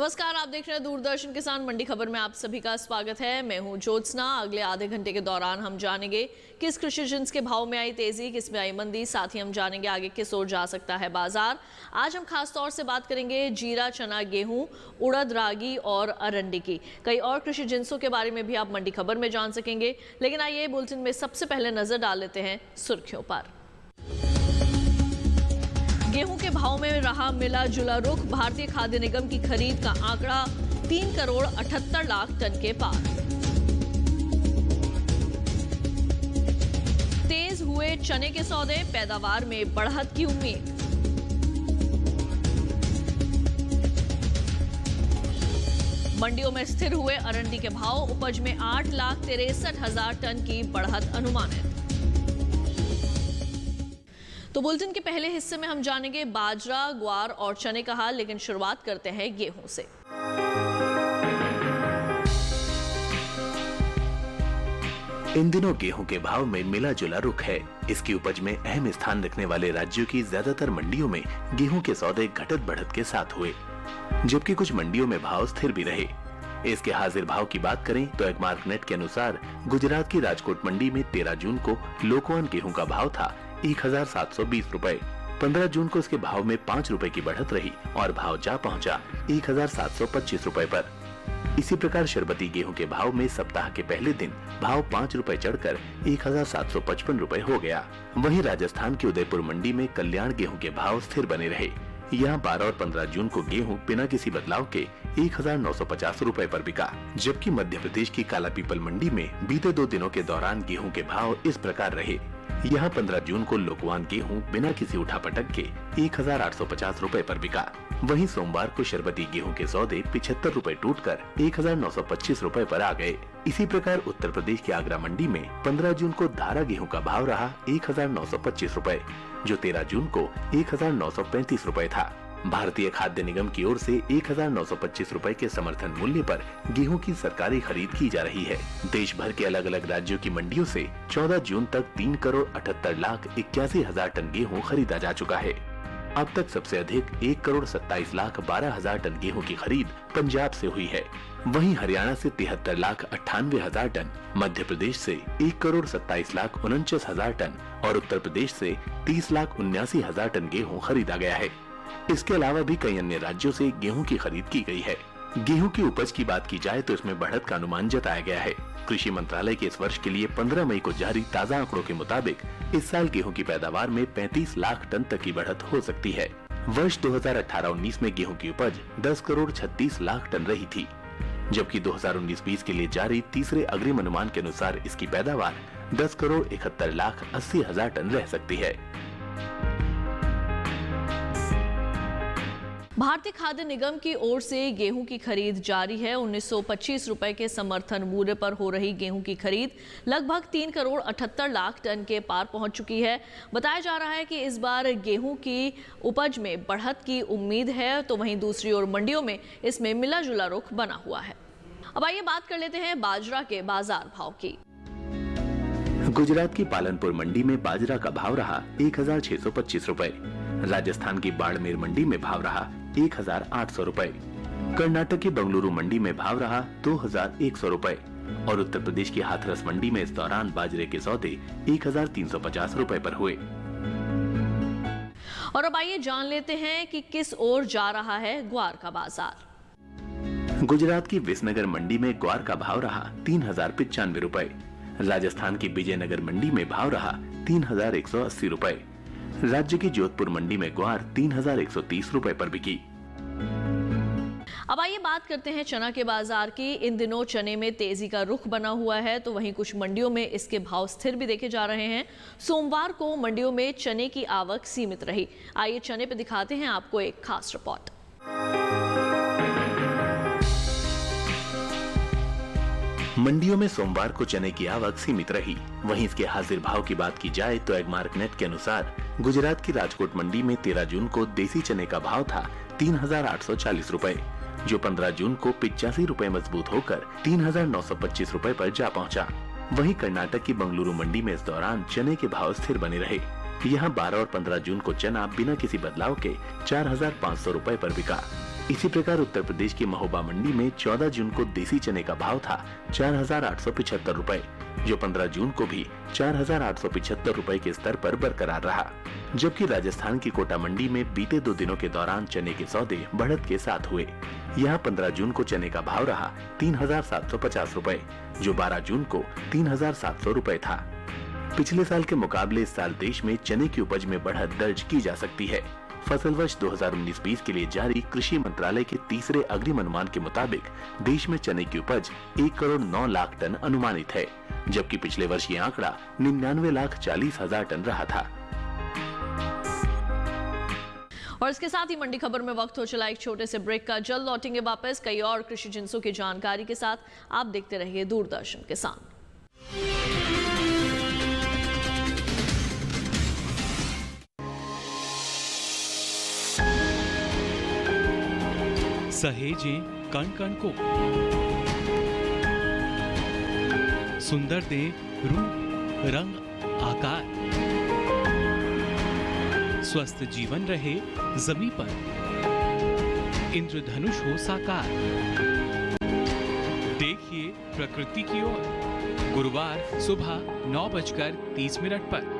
नमस्कार, आप देख रहे हैं दूरदर्शन किसान मंडी खबर में आप सभी का स्वागत है। मैं हूं ज्योत्सना। अगले आधे घंटे के दौरान हम जानेंगे किस कृषि जिन्स के भाव में आई तेजी, किस में आई मंदी। साथ ही हम जानेंगे आगे किस ओर जा सकता है बाजार। आज हम खास तौर से बात करेंगे जीरा, चना, गेहूं, उड़द, रागी और अरंडी की। कई और कृषि जिन्सों के बारे में भी आप मंडी खबर में जान सकेंगे। लेकिन आइए बुलेटिन में सबसे पहले नजर डाल लेते हैं सुर्खियों पर। गेहूं के भाव में रहा मिला जुला रुख। भारतीय खाद्य निगम की खरीद का आंकड़ा 3 करोड़ 78 लाख टन के पार। तेज हुए चने के सौदे, पैदावार में बढ़त की उम्मीद। मंडियों में स्थिर हुए अरंडी के भाव, उपज में 8,63,000 टन की बढ़त अनुमानित। तो बुलेटिन के पहले हिस्से में हम जानेंगे बाजरा, ग्वार और चने का हाल। लेकिन शुरुआत करते हैं गेहूं से। इन दिनों गेहूं के भाव में मिला जुला रुख है। इसकी उपज में अहम स्थान रखने वाले राज्यों की ज्यादातर मंडियों में गेहूं के सौदे घटत बढ़त के साथ हुए, जबकि कुछ मंडियों में भाव स्थिर भी रहे। इसके हाजिर भाव की बात करें तो एगमार्क नेट के अनुसार गुजरात की राजकोट मंडी में 13 जून को लोकवन गेहूं का भाव था 1,720 रुपए। 15 जून को इसके भाव में 5 रुपए की बढ़त रही और भाव जा पहुंचा 1,725 रुपए पर। इसी प्रकार शरबती गेहूं के भाव में सप्ताह के पहले दिन भाव 5 रुपए चढ़कर 1,755 रुपए हो गया। वहीं राजस्थान की उदयपुर मंडी में कल्याण गेहूं के भाव स्थिर बने रहे। यहाँ 12 और 15 जून को गेहूं बिना किसी बदलाव के 1,950 रुपए पर बिका, जबकि मध्य प्रदेश की काला पीपल मंडी में बीते 2 दिनों के दौरान गेहूं के भाव इस प्रकार रहे। यहाँ 15 जून को लोकवान गेहूं बिना किसी उठापटक के 1,850 रुपए पर बिका। वहीं सोमवार को शरबती गेहूं के सौदे 75 रुपए टूटकर 1,925 रुपए पर आ गए। इसी प्रकार उत्तर प्रदेश की आगरा मंडी में 15 जून को धारा गेहूं का भाव रहा 1,925 रुपए, जो 13 जून को 1,935 रुपए था। भारतीय खाद्य निगम की ओर से 1,925 रुपए के समर्थन मूल्य पर गेहूं की सरकारी खरीद की जा रही है। देश भर के अलग अलग राज्यों की मंडियों से 14 जून तक 3 करोड़ 78 लाख 81,000 टन गेहूं खरीदा जा चुका है। अब तक सबसे अधिक 1 करोड़ 27 लाख 12,000 टन गेहूं की खरीद पंजाब से हुई है। वहीं हरियाणा से 73 लाख 98,000 टन, मध्य प्रदेश से 1 करोड़ 27 लाख 49,000 टन और उत्तर प्रदेश से 30 लाख 79,000 टन गेहूं खरीदा गया है। इसके अलावा भी कई अन्य राज्यों से गेहूं की खरीद की गई है। गेहूं की उपज की बात की जाए तो इसमें बढ़त का अनुमान जताया गया है। कृषि मंत्रालय के इस वर्ष के लिए 15 मई को जारी ताज़ा आंकड़ों के मुताबिक इस साल गेहूं की पैदावार में 35 लाख टन तक की बढ़त हो सकती है। वर्ष 2018-19 में गेहूं की उपज 10 करोड़ 36 लाख टन रही थी, जबकि 2019-20 के लिए जारी तीसरे अग्रिम अनुमान के अनुसार इसकी पैदावार 10 करोड़ 71 लाख 80,000 टन रह सकती है। भारतीय खाद्य निगम की ओर से गेहूं की खरीद जारी है। 1,925 रुपए के समर्थन मूल्य पर हो रही गेहूं की खरीद लगभग 3 करोड़ 78 लाख टन के पार पहुंच चुकी है। बताया जा रहा है कि इस बार गेहूं की उपज में बढ़त की उम्मीद है, तो वहीं दूसरी ओर मंडियों में इसमें मिला जुला रुख बना हुआ है। अब आइए बात कर लेते हैं बाजरा के बाजार भाव की। गुजरात की पालनपुर मंडी में बाजरा का भाव रहा 1,625 रुपए। राजस्थान की बाड़मेर मंडी में भाव रहा 1,800 रुपए। कर्नाटक की बंगलुरु मंडी में भाव रहा 2,100 रुपए और उत्तर प्रदेश की हाथरस मंडी में इस दौरान बाजरे के सौदे 1,350 रुपए पर हुए। और अब आइए जान लेते हैं कि किस ओर जा रहा है ग्वार का बाजार। गुजरात की विसनगर मंडी में ग्वार का भाव रहा 3,095 रुपए। राजस्थान की विजयनगर मंडी में भाव रहा 3,180 रुपए। राज्य की जोधपुर मंडी में ग्वार 3,130 रुपए पर बिकी। अब आइए बात करते हैं चना के बाजार की। इन दिनों चने में तेजी का रुख बना हुआ है, तो वहीं कुछ मंडियों में इसके भाव स्थिर भी देखे जा रहे हैं। सोमवार को मंडियों में चने की आवक सीमित रही। आइए चने पे दिखाते हैं आपको एक खास रिपोर्ट। मंडियों में सोमवार को चने की आवक सीमित रही। वहीं इसके हाजिर भाव की बात की जाए तो एगमार्क नेट के अनुसार गुजरात की राजकोट मंडी में 13 जून को देसी चने का भाव था 3,840 रुपए, जो 15 जून को 85 रुपए मजबूत होकर 3,925 रुपए पर जा पहुंचा। वहीं कर्नाटक की बंगलुरु मंडी में इस दौरान चने के भाव स्थिर बने रहे। यहाँ 12 और 15 जून को चना बिना किसी बदलाव के 4,500 रुपए पर बिका। इसी प्रकार उत्तर प्रदेश की महोबा मंडी में 14 जून को देसी चने का भाव था 4,875 रुपए, जो 15 जून को भी 4,875 रुपए के स्तर पर बरकरार रहा। जबकि राजस्थान की कोटा मंडी में बीते 2 दिनों के दौरान चने के सौदे बढ़त के साथ हुए। यहाँ 15 जून को चने का भाव रहा 3,750 रुपए, जो 12 जून को 3,700 रुपए था। पिछले साल के मुकाबले इस साल देश में चने की उपज में बढ़त दर्ज की जा सकती है। फसल वर्ष 2019-20 के लिए जारी कृषि मंत्रालय के तीसरे अग्रिम अनुमान के मुताबिक देश में चने की उपज 1,09,00,000 टन अनुमानित है, जबकि पिछले वर्ष ये आंकड़ा 99,40,000 टन रहा था। और इसके साथ ही मंडी खबर में वक्त हो चला एक छोटे से ब्रेक का। जल्द लौटेंगे वापस कई और कृषि जिंसों की जानकारी के साथ। आप देखते रहिए दूरदर्शन किसान। सहेजे कण कण को, सुंदर दे रूप रंग आकार, स्वस्थ जीवन रहे जमी पर, इंद्रधनुष हो साकार। देखिए प्रकृति की ओर, गुरुवार सुबह 9:30 पर।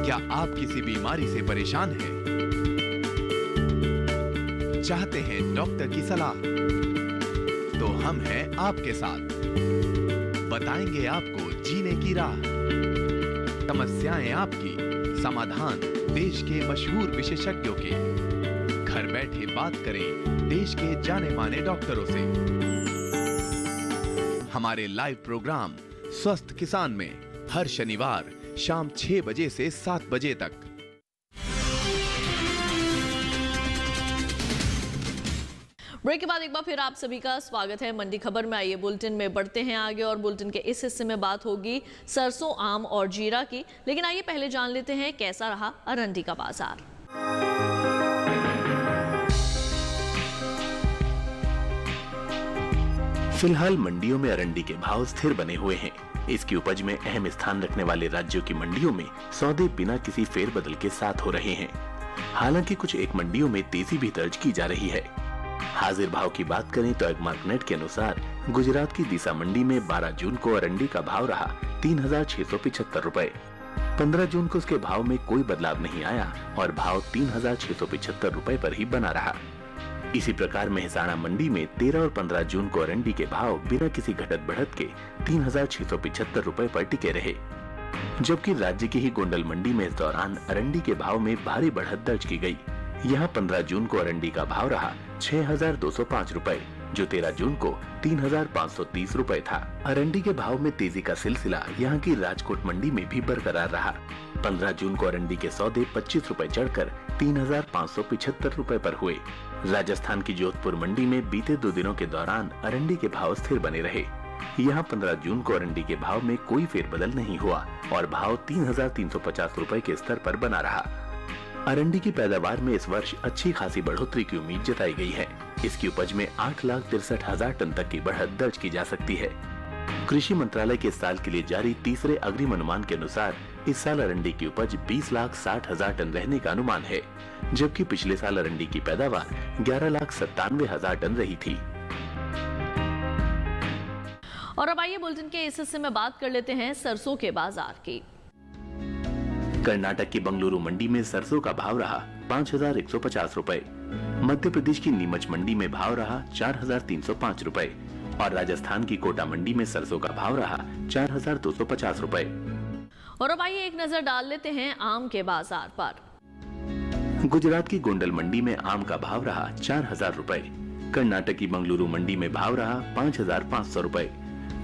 क्या आप किसी बीमारी से परेशान हैं? चाहते हैं डॉक्टर की सलाह? तो हम हैं आपके साथ। बताएंगे आपको जीने की राह। समस्याएं आपकी, समाधान देश के मशहूर विशेषज्ञों के। घर बैठे बात करें देश के जाने माने डॉक्टरों से। हमारे लाइव प्रोग्राम स्वस्थ किसान में हर शनिवार शाम 6 बजे से 7 बजे तक। ब्रेक के बाद एक बार फिर आप सभी का स्वागत है मंडी खबर में। आइए बुलेटिन में बढ़ते हैं आगे और बुलेटिन के इस हिस्से में बात होगी सरसों, आम और जीरा की। लेकिन आइए पहले जान लेते हैं कैसा रहा अरंडी का बाजार। फिलहाल मंडियों में अरंडी के भाव स्थिर बने हुए हैं। इसकी उपज में अहम स्थान रखने वाले राज्यों की मंडियों में सौदे बिना किसी फेरबदल के साथ हो रहे हैं। हालांकि कुछ एक मंडियों में तेजी भी दर्ज की जा रही है। हाजिर भाव की बात करें तो एग्मार्कनेट के अनुसार गुजरात की दीसा मंडी में 12 जून को अरंडी का भाव रहा 3,675 रुपए। 15 जून को उसके भाव में कोई बदलाव नहीं आया और भाव 3,675 रुपए पर ही बना रहा। इसी प्रकार मेहसाणा मंडी में 13 और 15 जून को अरंडी के भाव बिना किसी घटत बढ़त के 3,675 रुपए पर टिके रहे। जबकि राज्य की ही गोंडल मंडी में इस दौरान अरंडी के भाव में भारी बढ़त दर्ज की गई। यहाँ 15 जून को अरंडी का भाव रहा 6,205 रुपए, जो 13 जून को 3,530 रुपए था। अरंडी के भाव में तेजी का सिलसिला यहाँ की राजकोट मंडी में भी बरकरार रहा। 15 जून को अरंडी के सौदे 25 रुपए चढ़कर 3,575 रुपए पर हुए। राजस्थान की जोधपुर मंडी में बीते 2 दिनों के दौरान अरंडी के भाव स्थिर बने रहे। यहाँ 15 जून को अरंडी के भाव में कोई फेरबदल नहीं हुआ और भाव 3,350 रुपए के स्तर पर बना रहा। अरंडी की पैदावार में इस वर्ष अच्छी खासी बढ़ोतरी की उम्मीद जताई गई है। इसकी उपज में 8,63,000 टन तक की बढ़त दर्ज की जा सकती है। कृषि मंत्रालय के इस साल के लिए जारी तीसरे अग्रिम अनुमान के अनुसार इस साल अरंडी की उपज 20,60,000 टन रहने का अनुमान है, जबकि पिछले साल अरंडी की पैदावार 11,97,000 टन रही थी। और अब आइए बुलेटिन के इस हिस्से में बात कर लेते हैं सरसों के बाजार की। कर्नाटक की बंगलुरु मंडी में सरसों का भाव रहा 5,150 रुपए। मध्य प्रदेश की नीमच मंडी में भाव रहा 4,305 रुपए और राजस्थान की कोटा मंडी में सरसों का भाव रहा 4,250 रुपए। और अब आइए एक नजर डाल लेते हैं आम के बाजार पर। गुजरात की गोंडल मंडी में आम का भाव रहा 4,000 रुपए। कर्नाटक की बंगलुरु मंडी में भाव रहा 5,500 रुपए।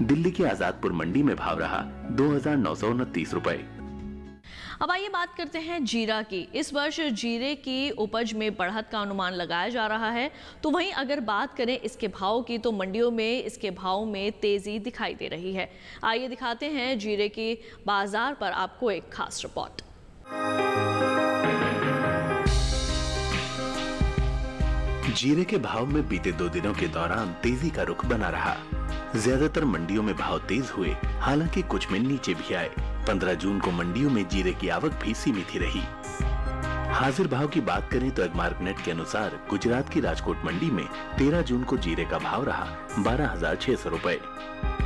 दिल्ली की आजादपुर मंडी में भाव रहा 2,929 रुपए। अब आइए बात करते हैं जीरा की। इस वर्ष जीरे की उपज में बढ़त का अनुमान लगाया जा रहा है। तो वहीं अगर बात करें इसके भाव की तो मंडियों में इसके भाव में तेजी दिखाई दे रही है। आइए दिखाते हैं जीरे की बाजार पर आपको एक खास रिपोर्ट। जीरे के भाव में बीते 2 दिनों के दौरान तेजी का रुख बना रहा। ज्यादातर मंडियों में भाव तेज हुए, हालांकि कुछ में नीचे भी आए। 15 जून को मंडियों में जीरे की आवक भी सीमित ही रही। हाजिर भाव की बात करें तो एग्मार्कनेट के अनुसार गुजरात की राजकोट मंडी में 13 जून को जीरे का भाव रहा 12,600 रुपए।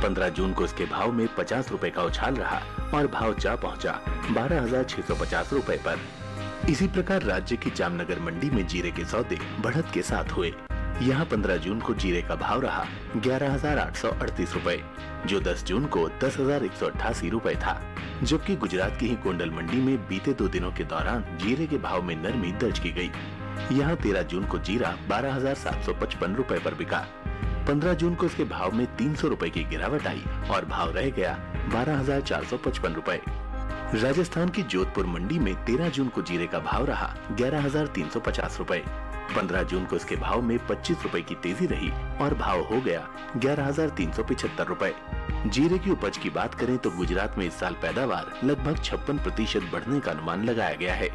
15 जून को इसके भाव में 50 रुपए का उछाल रहा और भाव जा पहुंचा 12,650 रुपए पर। इसी प्रकार राज्य की जामनगर मंडी में जीरे के सौदे बढ़त के साथ हुए। यहाँ 15 जून को जीरे का भाव रहा 11,838 रुपए, जो 10 जून को 10,188 रुपए था। जबकि गुजरात की ही गोंडल मंडी में बीते 2 दिनों के दौरान जीरे के भाव में नरमी दर्ज की गई। यहाँ 13 जून को जीरा 12,755 रुपए पर बिका। 15 जून को इसके भाव में 300 रुपए की गिरावट आई और भाव रह गया 12,455 रुपए। राजस्थान की जोधपुर मंडी में 13 जून को जीरे का भाव रहा 11,350 रुपए। 15 जून को इसके भाव में 25 रुपए की तेजी रही और भाव हो गया 11,375 रुपए। जीरे की उपज की बात करें तो गुजरात में इस साल पैदावार लगभग 56% बढ़ने का अनुमान लगाया गया है।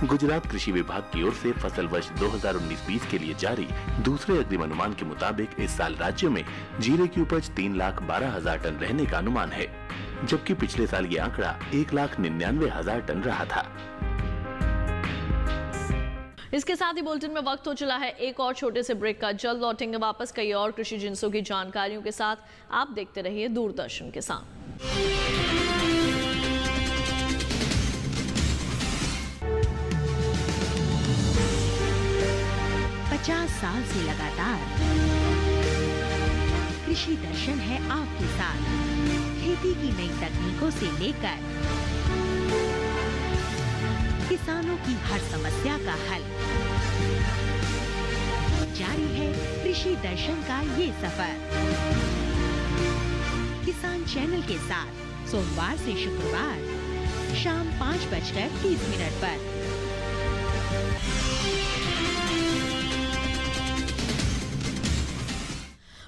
गुजरात कृषि विभाग की ओर से फसल वर्ष 2019-20 के लिए जारी दूसरे अग्रिम अनुमान के मुताबिक इस साल राज्य में जीरे की उपज 3,12,000 टन रहने का अनुमान है, जबकि पिछले साल ये आंकड़ा 1,99,000 टन रहा था। इसके साथ ही बुलेटिन में वक्त हो चला है एक और छोटे से ब्रेक का। जल्द लौटेंगे वापस कई और कृषि जिन्सों की जानकारियों के साथ। आप देखते रहिए दूरदर्शन किसान। 50 साल से लगातार कृषि दर्शन है आपके साथ। खेती की नई तकनीकों से लेकर किसानों की हर समस्या का हल, जारी है कृषि दर्शन का ये सफर। किसान चैनल के साथ सोमवार से शुक्रवार शाम 5:30 पर।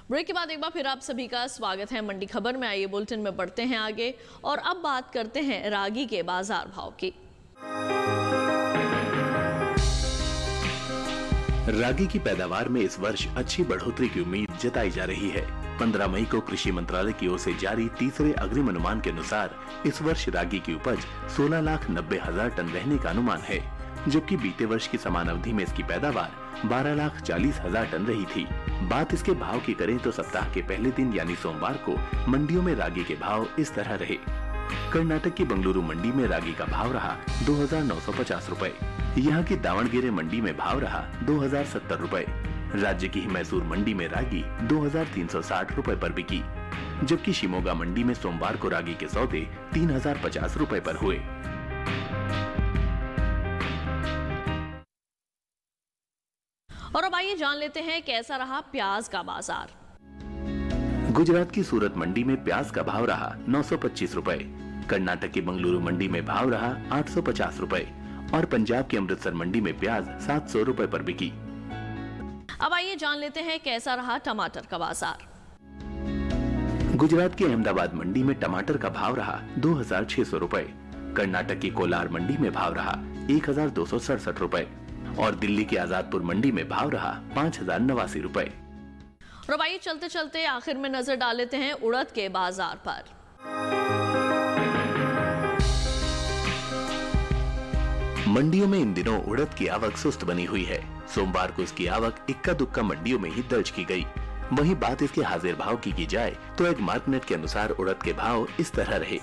ब्रेक के बाद एक बार फिर आप सभी का स्वागत है मंडी खबर में। आइए बुलेटिन में बढ़ते हैं आगे और अब बात करते हैं रागी के बाजार भाव की। रागी की पैदावार में इस वर्ष अच्छी बढ़ोतरी की उम्मीद जताई जा रही है। 15 मई को कृषि मंत्रालय की ओर से जारी तीसरे अग्रिम अनुमान के अनुसार इस वर्ष रागी की उपज 16,90,000 टन रहने का अनुमान है, जबकि बीते वर्ष की समान अवधि में इसकी पैदावार 12,40,000 टन रही थी। बात इसके भाव की करें तो सप्ताह के पहले दिन यानी सोमवार को मंडियों में रागी के भाव इस तरह रहे। कर्नाटक की बंगलुरु मंडी में रागी का भाव रहा 2,950 रुपए। यहाँ की दावणगेरे मंडी में भाव रहा 2,070 रुपए। राज्य की मैसूर मंडी में रागी 2,360 रुपए पर बिकी, जबकि शिमोगा मंडी में सोमवार को रागी के सौदे 3,050 रुपए पर हुए। और अब आइए जान लेते हैं कैसा रहा प्याज का बाजार। गुजरात की सूरत मंडी में प्याज का भाव रहा 925 रुपए। कर्नाटक की बंगलुरु मंडी में भाव रहा 850 रुपए और पंजाब की अमृतसर मंडी में प्याज 700 रुपए पर बिकी। अब आइए जान लेते हैं कैसा रहा टमाटर का बाजार। गुजरात की अहमदाबाद मंडी में टमाटर का भाव रहा 2,600 रुपए। कर्नाटक की कोलार मंडी में भाव रहा 1,267 रुपए और दिल्ली की आजादपुर मंडी में भाव रहा 5,089 रुपए। और अब आइए चलते चलते आखिर में नजर डाल लेते हैं उड़द के बाजार पर। मंडियों में इन दिनों उड़द की आवक सुस्त बनी हुई है। सोमवार को इसकी आवक इक्का दुक्का मंडियों में ही दर्ज की गई। वहीं बात इसके हाजिर भाव की जाए तो एग्मार्कनेट के अनुसार उड़द के भाव इस तरह रहे।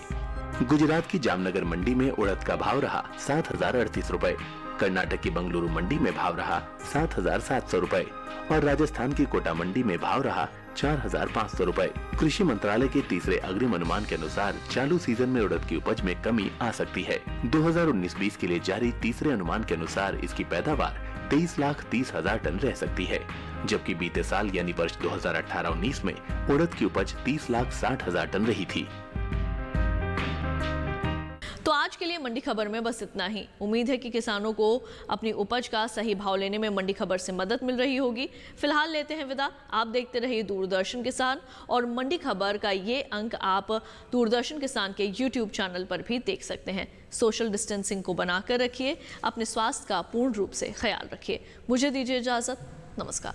गुजरात की जामनगर मंडी में उड़द का भाव रहा 7,038 रुपए। कर्नाटक की बंगलुरु मंडी में भाव रहा 7,700 रुपए और राजस्थान की कोटा मंडी में भाव रहा 4,500 रुपए। कृषि मंत्रालय के तीसरे अग्रिम अनुमान के अनुसार चालू सीजन में उड़द की उपज में कमी आ सकती है। 2019-20 के लिए जारी तीसरे अनुमान के अनुसार इसकी पैदावार 23,30,000 टन रह सकती है, जबकि बीते साल यानी वर्ष 2018-19 में उड़द की उपज 30,60,000 टन रही थी। तो आज के लिए मंडी खबर में बस इतना ही। उम्मीद है कि किसानों को अपनी उपज का सही भाव लेने में मंडी खबर से मदद मिल रही होगी। फिलहाल लेते हैं विदा। आप देखते रहिए दूरदर्शन किसान और मंडी खबर का ये अंक आप दूरदर्शन किसान के YouTube चैनल पर भी देख सकते हैं। सोशल डिस्टेंसिंग को बनाकर रखिए, अपने स्वास्थ्य का पूर्ण रूप से ख्याल रखिए। मुझे दीजिए इजाजत। नमस्कार।